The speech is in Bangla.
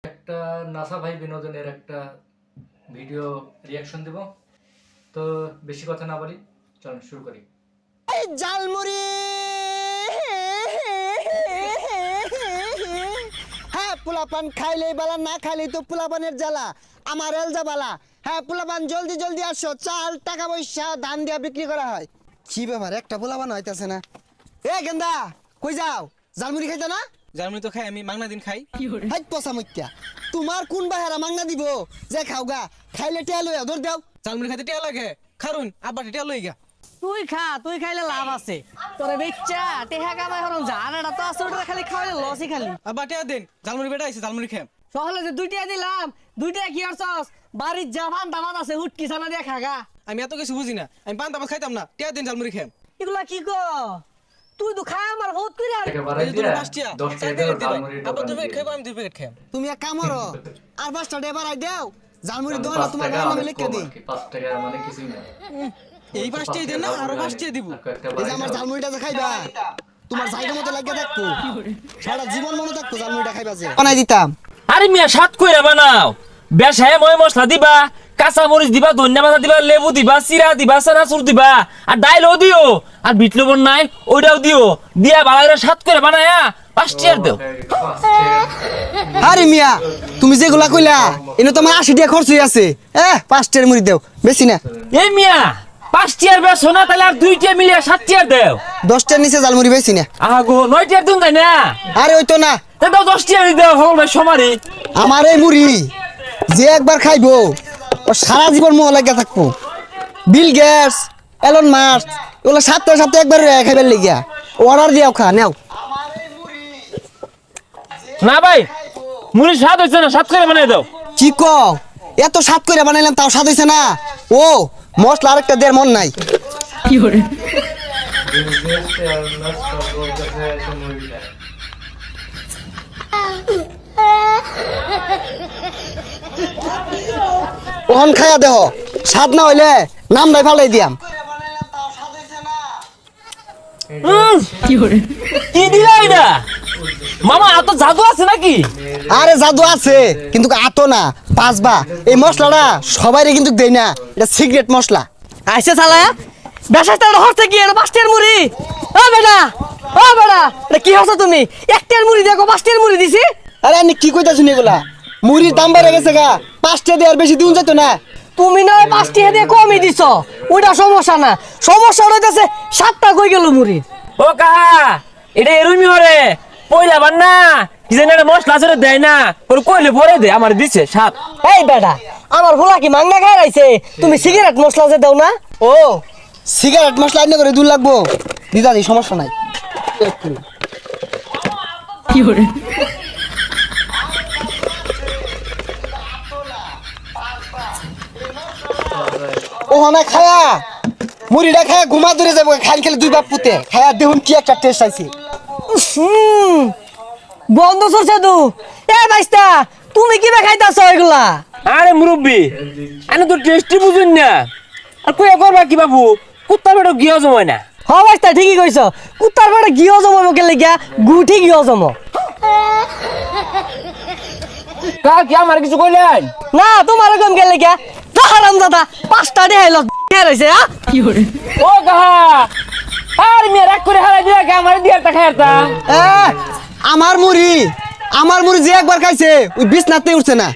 একটা নাসা ভাই বিনোদনের একটা ভিডিও রিয়াকশন দেব। তো বেশি কথা না বলি, চলুন শুরু করি। জালমুড়ি হ্যাঁ, পোলাপান খাইলেই বালা, না খাইলেই তো পোলাপানের জ্বালা। আমার এলজা বালা। হ্যাঁ পোলাপান, জলদি জলদি আসো, চাল টাকা পয়সা ধান দিয়া বিক্রি করা হয়। কি ব্যাপার, একটা পোলাপান হইতাছে না। এ গেন্দা, কই যাও? জালমুড়ি খাইতে না? জার্মানি তো খাই, আমি মাংনা দিন খাই। হাই পচা মুত্যা, তোমার কোন বাহারা মাংনা দিব যে খাওগা? খাইলে টিয়া লইয়া ধর দাও। জার্মানি খাইতে টিয়া লাগে, খারুন আব্বা টিয়া লই গা। তুই খা, তুই খাইলে লাভ আছে। তোরে বেচ্চা টেহা কামাই হরম জানাটা তো আছে, ওটা খালি খাওয়াইলে লসই খালি। আব্বা টিয়া দেন, জার্মানি বেটা আইছে, জার্মানি খাম। সহলে যে দুইটা দিলাম, দুইটা কি করছস? বাড়ির জাফান দামাত আছে, হুটকি ছানা দিয়ে খাগা। আমি এত কিছু বুঝি না, আমি পান তামাক খাইতাম না, টিয়া দেন জার্মানি খাম। এগুলা কি কো? তুই তো খায় আমার বহুত করে আর টাকা বাড়াই দিয়া 10 টাকা দাও, জালমুড়ির আব্বা দোকানে 2 প্যাকেট দিয়ে। খাইবো, আমি 2 প্যাকেট খাম। তুমি এক কাম করো, আর 5টা ডেবার আই দাও। জালমুড়ি দোকানে 5 তোমার টাকা নামে অনেক লিখে কম দিই। আর কি, 5 টাকা মানে কিছুই না। এই 5টাই দেন না, আরো 5টাই দিব। এই যে আমার জালমুড়িটা যে খাইবা, তোমার জায়গা মতো লাগিয়ে থাকবো, সারা জীবন মনে থাকবো জালমুড়িটা খাইবা যে। বানাই দিতাম। আরে মিয়া সাত কইরা বানাও, বেশায় ময় মশলা দিবা, কাঁচা মরিচ দিবা, ধনিয়া পাতা দিবা, লেবু দিবা, চিরা দিবা, চানাচুর দিবা, আর ডাইলও দিও, আর বিট লবণ নাই ওইটাও দিও, দিয়া ভালো করে সাত করে বানায়া 5 টাকা দেও। আরে মিয়া, তুমি যেগুলা কইলা এনে তোমার 80 টাকা খরচ হই আছে। 5টার মুড়ি দেও, বেশি না। এই মিয়া 5 টাকার বেশো না, তাহলে আর 2 টাকা মিলিয়ে 7 টাকা দেও। 10টার নিচে জালমুড়ি বেশি না। আগো 9 টাকা দিন তাই না? আরে ওই তো না, তা দাও 10 টাকা দেও, সকল ভাই সমারে। আমার এই মুড়ি যে একবার খাইবো ও সারা জীবন মোহ লাগিয়া থাকবো। বিল গেটস, এলন মাস্ক ওগুলো সপ্তাহে সপ্তাহে একবার খাইবার লেগিয়া অর্ডার দিয়াও খা নেও। না ভাই, মুড়ি স্বাদ হইছে না, সাত করে বানাই দাও। কি কও, এত স্বাদ করে বানাইলাম তাও স্বাদ হইছে না? ও মশলা আরেকটা দেড় মন নাই। বিজনেস আর নাস্তা বলতেছে এসে মুড়িটা। ওহন খাইয়া দেহ, স্বাদ না হইলে নাম নাই ফালাই দিয়াম। কি দিলা এটা? মামা এত জাদু আছে নাকি? আরে জাদু আছে, কিন্তু আতো না পাঁচবা। এই মশলাটা সবাইরে কিন্তু দেই না, এটা সিক্রেট মশলা। আইসে শালা, বেশাতে হরতে কি এটা 5টার মুড়ি? ও বেটা, ও বেটা, এটা কি হচ্ছে তুমি? 1টার মুড়ি দেখো 5টার মুড়ি দিছি। আরে আমি কি কইতাছি এগুলা? মুড়ির দাম বেড়ে গেছে গা, 5টা দিয়ে আর বেশি দিন যেত না। তুমি নয় 5 টাকা দিয়ে কমই দিছ, ওইটা সমস্যা না। সমস্যা হইতেছে 7টা কই গেল মুড়ি। ও কাহা, এটা এরুমি হরে পয়লা বান না, কি জানি একটা মশলা আছে দেয় না, ওর কইলে পরে দে, আমার দিছে সাত। এই বেটা, আমার ভোলা কি মাংনা খাই রাইছে? তুমি সিগারেট মশলা যে দাও না? ও সিগারেট মশলা আইনে করে দূর লাগবো, দিদা দি সমস্যা নাই। ওখানে খায়া মুড়িটা খায়া ঘুমা ধরে যাবো, খাইল খেলে 2 বাপ পুতে খায়া দেখুন কি একটা টেস্ট আইছে। বন্ধ সরছে তু। এ বাইস্তা, তুমি কি বে খাইতাছ এগুলা? আরে মুরব্বি, আমি তো টেস্টি বুঝুন না, আর কই করবা কি বাবু, কুত্তার বেটা গিয়া জমায় না। হ বাইস্তা, ঠিকই কইছ। কুত্তার বেটা গিয়ে জমাবো কে লাগিয়া? গুঠি গিয়ে জম কা কি আমার কিছু কইলেন না, তোমার কম কে লাগিয়া? হারাম দাদা 5টা দিয়ে আইলো রইছে। ও কাহা, আর মেয়ে রাগ করে হারাই দিয়া কে আমার দিয়া তা খাইতা। আমার মুড়ি যে একবার খাইছে ওই বিছনাতে উঠছে না।